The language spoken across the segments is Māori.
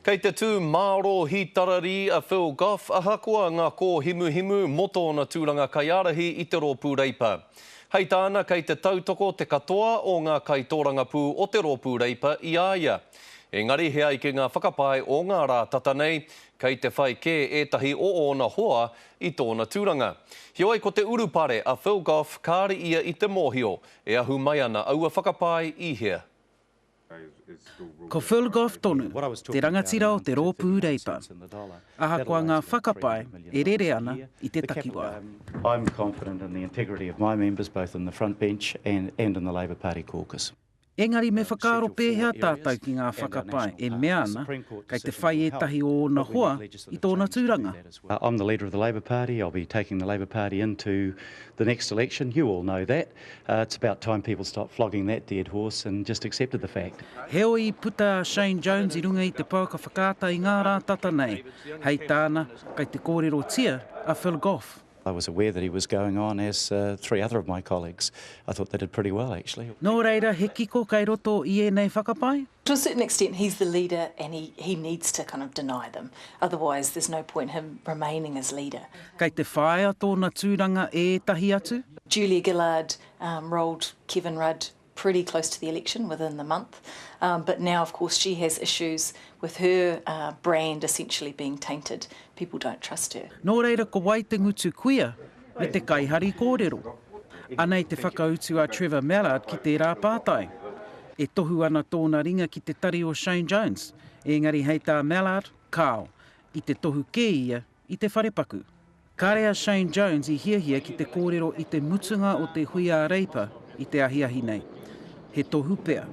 Kei te tū Māro Hitarari a Phil Goff, ahakoa ngā kō himu mo tōna tūranga kaiarahi i te rōpū reipa. Hei tāna kei te tautoko te katoa o ngā kaitōranga pū o te rōpū reipa i āia. Engari hea i ke ngā whakapai o ngā rā tata nei, kei te whai kē ētahi o ona hoa i tōna tūranga. Hioi ko te urupare a Phil Goff kāri ia i te mōhio, e ahu mai ana aua whakapai i hea. Ko Phil Goff tonu, te rangatira o te rōpū reipa. Ahakoa ngā whakapai e rere ana i te takiwā. I'm confident in the integrity of my members, both in the front bench and in the Labour Party caucus. Engari me whakaaro pēhea tātou ki ngā whakapai e mea ana, kei te whai ētahi o ona hoa i tōna tūranga. I'm the leader of the Labour Party. I'll be taking the Labour Party into the next election. You all know that. It's about time people stop flogging that dead horse and just accepted the fact. Heoi puta Shane Jones i runga i te pauka whakaata i ngā rā tata nei. Hei tāna, kei te kōrero tia a Phil Goff. I was aware that he was going on, as three other of my colleagues. I thought they did pretty well, actually. Nō reira, he kiko kei roto i e nei whakapai? To a certain extent, he's the leader and he needs to kind of deny them. Otherwise, there's no point him remaining as leader. Kei te whaia tōna tūranga e tahi atu? Julia Gillard rolled Kevin Rudd pretty close to the election within the month. But now, of course, she has issues with her brand essentially being tainted. People don't trust her. Nō reira ko wai te ngutu kuia me te kaihari kōrero. Anei te whakautu a Trevor Mallard ki te rā pātai. E tohu ana tōna ringa ki te tari o Shane Jones. Engari hei tā Mallard, kāo, i te tohu kē ia i te wharepaku. Kārea Shane Jones i hiahia ki te kōrero i te mutunga o te huia reipa i te ahiahi nei. He tohu pea,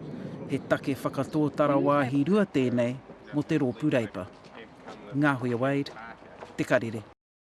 he take whakatōtara wāhi rua tēnei mo te rōpū reipa. Ngā hui Wade, te karere.